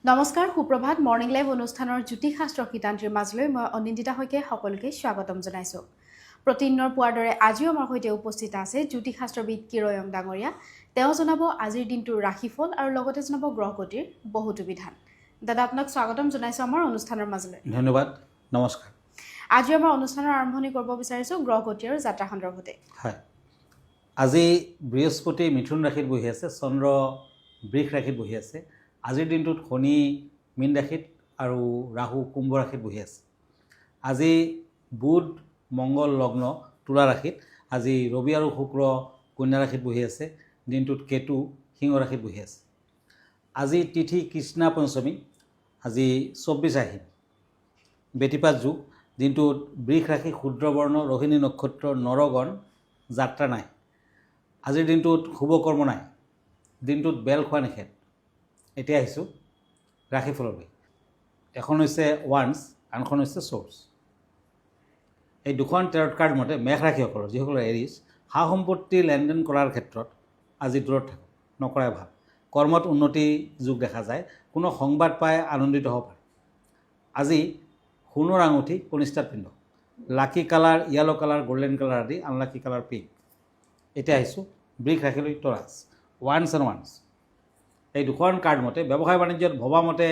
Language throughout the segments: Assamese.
নমস্কাৰ সুপ্ৰভাত মৰ্নিং লাইভ অনুষ্ঠানৰ জ্যোতিষশাস্ত্ৰ শিতান্তিৰ মাজলৈ মই অনিন্দিতা হৈকে সকলোকে স্বাগতম জনাইছোঁ। প্ৰতিদিনৰ পোৱাৰ দৰে আজিও আমাৰ সৈতে উপস্থিত আছে জ্যোতিষশাস্ত্ৰবিদ কিৰয়ং ডাঙৰীয়া। তেওঁ জনাব আজিৰ দিনটোৰ ৰাশিফল আৰু লগতে জনাব গ্ৰহগতিৰ বহুতো বিধান। দাদা আপোনাক স্বাগতম জনাইছোঁ আমাৰ অনুষ্ঠানৰ মাজলৈ। ধন্যবাদ, নমস্কাৰ। আজি আমাৰ অনুষ্ঠানৰ আৰম্ভণি কৰিব বিচাৰিছোঁ গ্ৰহগতি আৰু যাত্ৰা সন্দৰ্ভতে। হয়, আজি বৃহস্পতি মিথুন ৰাশিত বহি আছে, চন্দ্ৰ বৃষ ৰাশিত বহি আছে। আজিৰ দিনটোত শনি মীন ৰাশিত আৰু ৰাহু কুম্ভ ৰাশিত বহি আছে। আজি বুধ মংগল লগ্ন তুলা ৰাশিত, আজি ৰবি আৰু শুক্ৰ কন্যা ৰাশিত বহি আছে। দিনটোত কেতু সিংহ ৰাশিত বহি আছে। আজি তিথি কৃষ্ণা পঞ্চমী, আজি 24 আহিন, বেতিপাত যুগ। দিনটোত বৃষ ৰাশি ক্ষুদ্ৰবৰ্ণ ৰোহিণী নক্ষত্ৰ নৰগণ যাত্ৰা নাই। আজিৰ দিনটোত শুভকৰ্ম নাই। দিনটোত বেল খোৱা নিষেধ। এতিয়া আহিছোঁ ৰাশিফললৈ। এখন হৈছে ওৱান্স, আনখন হৈছে চ'ৰ্চ। এই দুখন টেৰট কাৰ্ড মতে মেষ ৰাশিসকলৰ, যিসকলৰ এৰিছ, সা সম্পত্তি লেনদেন কৰাৰ ক্ষেত্ৰত আজি দূৰত থাকক, নকৰাই ভাল। কৰ্মত উন্নতি যোগ দেখা যায়। কোনো সংবাদ পাই আনন্দিত হ'ব পাৰে। আজি সোণৰ আঙুঠি কনিষ্ঠাত পিন্ধক। লাকি colour yellow colour, golden colour আদি, আনলাকি কালাৰ পিংক। এতিয়া আহিছোঁ বৃষ ৰাশিলৈ টৰাছ। ওৱান্স এণ্ড ওৱান্স, এই দুখন কাৰ্ড মতে ব্যৱসায় বাণিজ্যত ভবামতে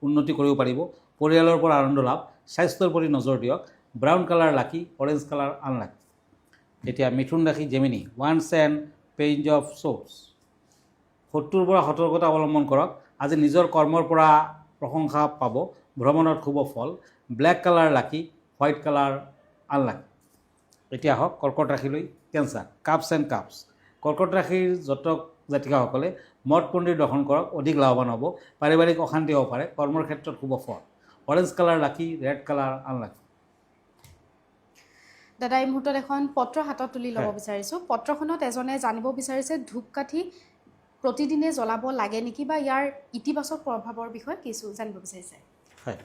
উন্নতি কৰিব পাৰিব। পৰিয়ালৰ পৰা আনন্দ লাভ। স্বাস্থ্যৰ প্ৰতি নজৰ দিয়ক। ব্ৰাউন কালাৰ লাকি, অৰেঞ্জ কালাৰ আনলাকি। এতিয়া মিথুন ৰাশি Gemini, once and page of source. শত্ৰুৰ পৰা সতৰ্কতা অৱলম্বন কৰক। আজি নিজৰ কৰ্মৰ পৰা প্ৰশংসা পাব। ভ্ৰমণত শুভ ফল। Black colour lucky, white colour unlucky. এতিয়া আহক কৰ্কট ৰাশিলৈ। Cancer, cups and cups. কৰ্কট ৰাশিৰ জাতক জাতিকাসকলে মঠ মন্দিৰ দৰ্শন কৰক, অধিক লাভৱান হ'ব। পাৰিবাৰিক অশান্তি হ'ব পাৰে। কৰ্মৰ ক্ষেত্ৰত শুভ ফল। অৰেঞ্জ কালাৰ লাকি, ৰেড কালাৰ আনলাকি। দাদা এই মুহূৰ্তত এখন পত্ৰ হাতত তুলি ল'ব বিচাৰিছোঁ। পত্ৰখনত এজনে জানিব বিচাৰিছে ধূপকাঠি প্ৰতিদিনে জ্বলাব লাগে নেকি, বা ইয়াৰ ইতিবাচক প্ৰভাৱৰ বিষয়ে কিছু জানিব বিচাৰিছে। হয়,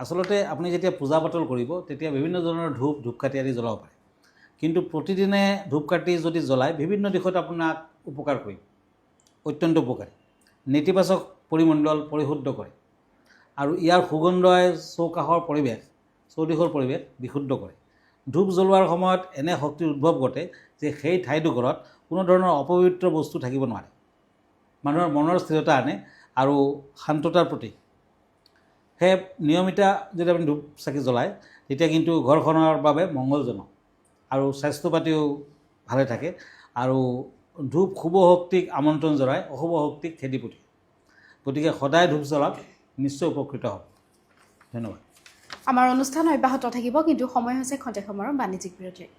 আচলতে আপুনি যেতিয়া পূজা পাতল কৰিব তেতিয়া বিভিন্ন ধৰণৰ ধূপকাঠি আদি জ্বলাব পাৰে। কিন্তু প্ৰতিদিনে ধূপকাঠি যদি জ্বলায় বিভিন্ন দিশত আপোনাক উপকাৰ কৰিব, অত্যন্ত উপকাৰী। নেতিবাচক পৰিমণ্ডল পৰিশুদ্ধ কৰে আৰু ইয়াৰ সুগন্ধই চৌদিশৰ পৰিৱেশ বিশুদ্ধ কৰে। ধূপ জ্বলোৱাৰ সময়ত এনে শক্তিৰ উদ্ভৱ ঘটে যে সেই ঠাইডোখৰত কোনো ধৰণৰ অপবিত্ৰ বস্তু থাকিব নোৱাৰে। মানুহৰ মনৰ স্থিৰতা আনে আৰু শান্ততাৰ প্ৰতীক। সেই নিয়মিত যদি আপুনি ধূপ চাকি জ্বলায় তেতিয়া কিন্তু ঘৰখনৰ বাবে মংগলজনক আৰু স্বাস্থ্য পাতিও ভালে থাকে। আৰু ধূপ শুভ শক্তিক আমন্ত্ৰণ জনায়, অশুভ শক্তিক খেদি পঠিয়ায়। গতিকে সদায় ধূপ জ্বলাওক, নিশ্চয় উপকৃত হ'ব। ধন্যবাদ। আমাৰ অনুষ্ঠান অব্যাহত থাকিব, কিন্তু সময় হৈছে খন্তেক সময়ৰ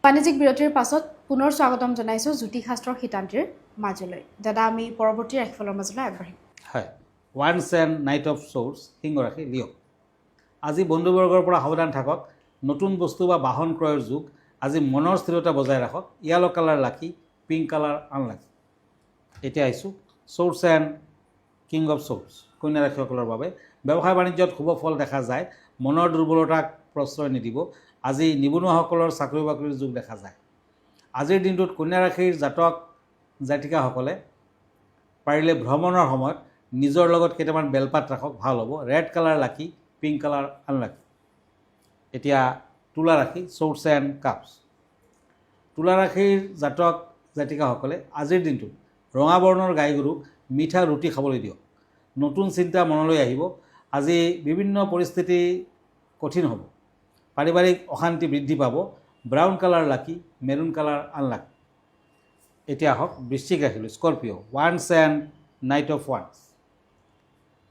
বাণিজ্যিক বিৰতিৰ পাছত পুনৰ স্বাগতম জনাইছোঁ জ্যোতিষশাস্ত্ৰৰ শিতান্তিৰ মাজলৈ। দাদা আমি পৰৱৰ্তী ৰাশিফলৰ মাজলৈ আগবাঢ়িম। হয়, ওৱান্স এণ্ড নাইট অফ চ'ৰ্চ, সিংহ ৰাশি লিঅ'। আজি বন্ধুবৰ্গৰ পৰা সাৱধান থাকক। নতুন বস্তু বা বাহন ক্ৰয়ৰ যুগ। আজি মনৰ স্থিৰতা বজাই ৰাখক। য়েলো কালাৰ লাকি, পিংক কালাৰ আনলাকি। এতিয়া আহিছোঁ source and king of source, কন্যা ৰাশিসকলৰ বাবে। ব্যৱসায় বাণিজ্যত শুভ ফল দেখা যায়। মনৰ দুৰ্বলতাক প্ৰশ্ৰয় নিদিব। আজি নিবনুৱাসকলৰ চাকৰি বাকৰিৰ যুগ দেখা যায়। আজিৰ দিনটোত কন্যা ৰাশিৰ জাতক জাতিকাসকলে পাৰিলে ভ্ৰমণৰ সময়ত নিজৰ লগত কেইটামান বেলপাত ৰাখক, ভাল হ'ব। ৰেড কালাৰ লাকি, পিংক কালাৰ আনলাকি। এতিয়া তুলা ৰাশি, চ'ৰ্চ এণ্ড কাপছ। তুলা ৰাশিৰ জাতক জাতিকাসকলে আজিৰ দিনটোত ৰঙা বৰ্ণৰ গাই গৰুক মিঠা ৰুটি খাবলৈ দিয়ক। নতুন চিন্তা মনলৈ আহিব। আজি বিভিন্ন পৰিস্থিতি কঠিন হ'ব। পাৰিবাৰিক অশান্তি বৃদ্ধি পাব। ব্ৰাউন কালাৰ লাকি, মেৰুন কালাৰ আনলাকি। এতিয়া আহক বৃশ্চিক ৰাশিলৈ। Scorpio', once and knight of once.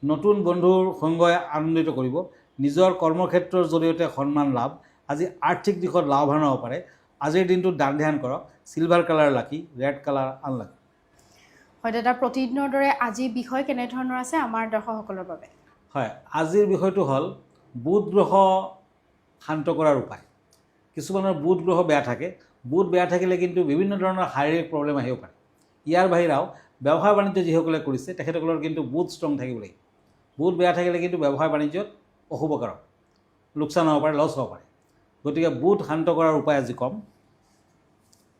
নতুন বন্ধুৰ সংগই আনন্দিত কৰিব। নিজৰ কৰ্মক্ষেত্ৰৰ জৰিয়তে সন্মান লাভ। আজি আৰ্থিক দিশত লাভৱান হ'ব পাৰে। আজিৰ দিনটোত দান ধ্যান কৰক। চিলভাৰ কালাৰ লাকি, ৰেড কালাৰ আনলাকি। হয় দাদা, প্ৰতিদিনৰ দৰে আজি বিষয় কেনেধৰণৰ আছে আমাৰ দৰ্শকসকলৰ বাবে? হয়, আজিৰ বিষয়টো হ'ল বুধ গ্ৰহ শান্ত কৰাৰ উপায়। কিছুমানৰ বুধ গ্ৰহ বেয়া থাকে। বুধ বেয়া থাকিলে কিন্তু বিভিন্ন ধৰণৰ শাৰীৰিক প্ৰব্লেম আহিব পাৰে। ইয়াৰ বাহিৰেও ব্যৱসায় বাণিজ্য যিসকলে কৰিছে তেখেতসকলৰ কিন্তু বুধ ষ্ট্ৰং থাকিব লাগিব। বুধ বেয়া থাকিলে কিন্তু ব্যৱসায় বাণিজ্যত অশুভকাৰক, লোকচান হ'ব পাৰে, লছ হ'ব পাৰে। গতিকে বুধ শান্ত কৰাৰ উপায় আজি কম।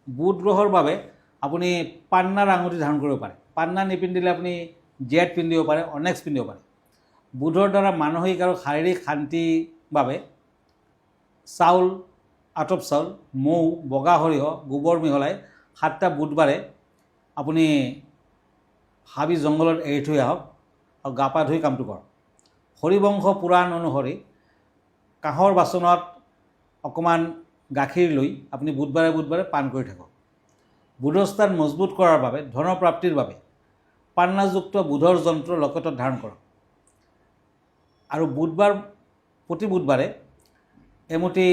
বুধ গ্ৰহৰ বাবে আপুনি পান্নাৰ আঙুঠি ধাৰণ কৰিব পাৰে। পান্না নিপিন্ধিলে আপুনি জেট পিন্ধিব পাৰে, অনেক্স পিন্ধিব পাৰে। বুধৰ দ্বাৰা মানসিক আৰু শাৰীৰিক শান্তিৰ বাবে চাউল, আটপ চাউল, মৌ, বগা সৰিয়হ, গোবৰ মিহলাই 7টা বুধবাৰে আপুনি হাবি জংঘলত এৰি থৈ আহক আৰু গা পা ধুই কামটো কৰক। হৰিবংশ পুৰাণ অনুসৰি কাঁহৰ বাচনত অকণমান গাখীৰ লৈ আপুনি বুধবাৰে পান কৰি থাকক। বুধস্থান মজবুত কৰাৰ বাবে, ধনৰ প্ৰাপ্তিৰ বাবে পান্নাযুক্ত বুধৰ যন্ত্ৰ লকেটত ধাৰণ কৰক। আৰু প্ৰতি বুধবাৰে এমুঠি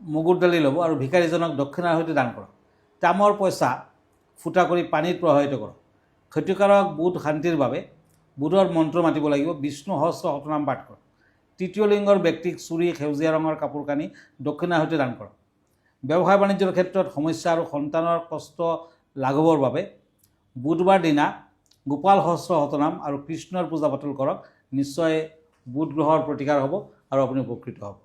মগুৰ দালি ল'ব আৰু ভিকাৰীজনক দক্ষিণাৰ সৈতে দান কৰক। তামৰ পইচা ফুটা কৰি পানীত প্ৰবাহিত কৰক। ক্ষতিকাৰক বুধ শান্তিৰ বাবে বুধৰ মন্ত্ৰ মাতিব লাগিব। বিষ্ণু সহস্ৰ শতনাম পাঠ কৰক। তৃতীয় লিংগৰ ব্যক্তিক চুৰি, সেউজীয়া ৰঙৰ কাপোৰ কানি দক্ষিণাৰ সৈতে দান কৰক। ব্যৱসায় বাণিজ্যৰ ক্ষেত্ৰত সমস্যা আৰু সন্তানৰ কষ্ট লাঘৱৰ বাবে বুধবাৰ দিনা গোপাল সহস্ৰ শতনাম আৰু কৃষ্ণৰ পূজা পাতল কৰক। নিশ্চয় বুধ গ্ৰহৰ প্ৰতিকাৰ হ'ব আৰু আপুনি উপকৃত হ'ব।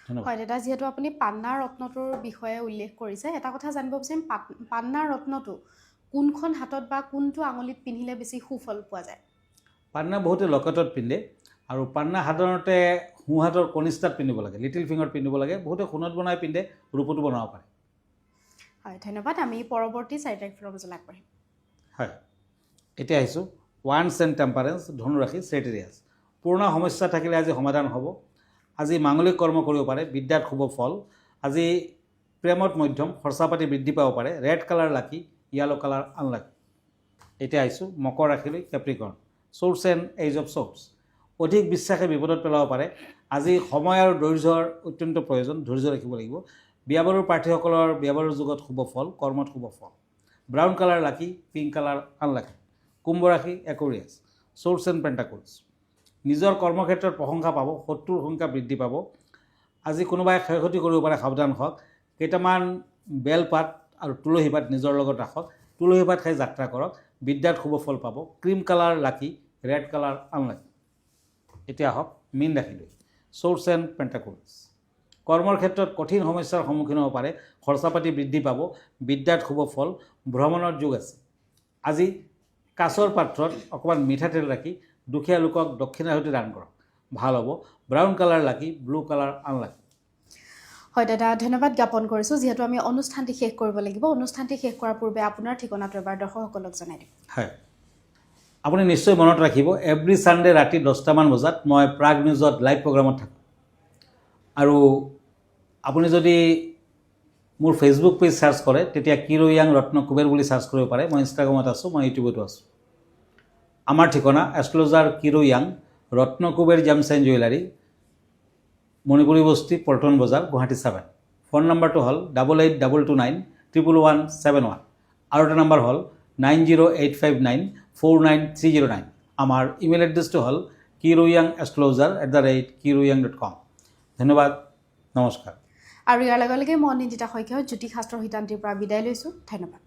ধন্যবাদ। হয় দাদা, যিহেতু আপুনি পান্না ৰত্নটোৰ বিষয়ে উল্লেখ কৰিছে, এটা কথা জানিব বিচাৰিম, পান্না ৰত্নটো কোনখন হাতত বা কোনটো আঙুলিত পিন্ধিলে বেছি সুফল পোৱা যায়? পান্না বহুতে লকেটত পিন্ধে আৰু পান্না সাধাৰণতে সোঁহাতৰ কনিষ্ঠাত পিন্ধিব লাগে, লিটিল ফিংগাৰত পিন্ধিব লাগে। বহুতে সোণত বনাই পিন্ধে, ৰূপতো বনাব পাৰে। হয়, ধন্যবাদ। আমি পৰৱৰ্তী 4 তাৰিখৰ মাজলৈ আগবাঢ়িম। হয়, এতিয়া আহিছোঁ ওৱান্স এণ্ড টেম্পাৰেন্স, ধনুৰাশি, চেৰিটেৰিয়াছ। পুৰণা সমস্যা থাকিলে আজি সমাধান হ'ব। আজি মাংগলিক কৰ্ম কৰিব পাৰে, বিদ্যাত শুভ ফল। আজি প্ৰেমত মধ্যম, খৰচা পাতি বৃদ্ধি পাব পাৰে। Red colour lucky, yellow colour unlucky. এতিয়া আহিছোঁ মকৰ ৰাশিলৈ, Capricorn, swords and ace of swords. অধিক বিশ্বাসে বিপদত পেলাব পাৰে। আজি সময় আৰু ধৈৰ্যৰ অত্যন্ত প্ৰয়োজন, ধৈৰ্য ৰাখিব লাগিব। বিয়া বাৰুৰ প্ৰাৰ্থীসকলৰ বিয়া বাৰুৰ যুগত শুভ ফল, কৰ্মত শুভ ফল। ব্ৰাউন কালাৰ লাকি, পিংক কালাৰ আনলাকি। কুম্ভ ৰাশি, একুৰিয়াছ, চ'ৰ্চ এণ্ড পেণ্টাকলছ। নিজৰ কৰ্মক্ষেত্ৰত প্ৰশংসা পাব, শত্ৰুৰ সংখ্যা বৃদ্ধি পাব। আজি কোনোবাই ক্ষয় ক্ষতি কৰিব পাৰে, সাৱধান হওক। কেইটামান বেলপাত আৰু তুলসী পাত নিজৰ লগত ৰাখক। তুলসী পাত খাই যাত্ৰা কৰক। বিদ্যাত শুভ ফল পাব। ক্ৰীম কালাৰ লাকি, ৰেড কালাৰ আনলাকি। এতিয়া আহক মীন ৰাশিলৈ, চ'ৰ্চ এণ্ড পেণ্টাকলছ। কৰ্মৰ ক্ষেত্ৰত কঠিন সমস্যাৰ সন্মুখীন হ'ব পাৰে, খৰচা পাতি বৃদ্ধি পাব। বিদ্যাত শুভ ফল, ভ্ৰমণৰ যোগ আছে। আজি কাছৰ পাত্ৰত অকণমান মিঠাতেল ৰাখি দুখীয়া লোকক দক্ষিণাৰ সৈতে দান কৰক, ভাল হ'ব। ব্ৰাউন কালাৰ লাকি, ব্লু কালাৰ আনলাকি। হয় দাদা, ধন্যবাদ জ্ঞাপন কৰিছোঁ। যিহেতু আমি অনুষ্ঠানটি শেষ কৰিব লাগিব, অনুষ্ঠানটি শেষ কৰাৰ পূৰ্বে আপোনাৰ ঠিকনাটো এবাৰ দৰ্শকসকলক জনাই দিম। হয়, আপুনি নিশ্চয় মনত ৰাখিব, এভৰি ছানডে ৰাতি 10টামান বজাত মই প্ৰাগ নিউজত লাইভ প্ৰগ্ৰামত থাকোঁ। আৰু আপুনি যদি মোৰ ফেচবুক পেজ চাৰ্চ কৰে, তেতিয়া কিৰো য়াং ৰত্ন কুবেৰ বুলি চাৰ্চ কৰিব পাৰে। মই ইনষ্টাগ্ৰামত আছোঁ, মই ইউটিউবতো আছোঁ। আমাৰ ঠিকনা এষ্ট্ৰলজাৰ কিৰো য়াং, Ratna Kuber gems and jewellery, Manipuri Basti, Paltan বজাৰ, গুৱাহাটী 7। ফোন নম্বৰটো হ'ল 8822911171। আৰু এটা নম্বৰ হ'ল 9085949309। আমাৰ ইমেইল এড্ৰেছটো হ'ল kiroyangastrologer@kiroyang.com। ধন্যবাদ, নমস্কাৰ। আৰু ইয়াৰ লগে লগে মই নিন্দিতা শইকীয়া জ্যোতিষশাস্ত্ৰ সিদ্ধান্তিৰ পৰা বিদায় লৈছোঁ। ধন্যবাদ।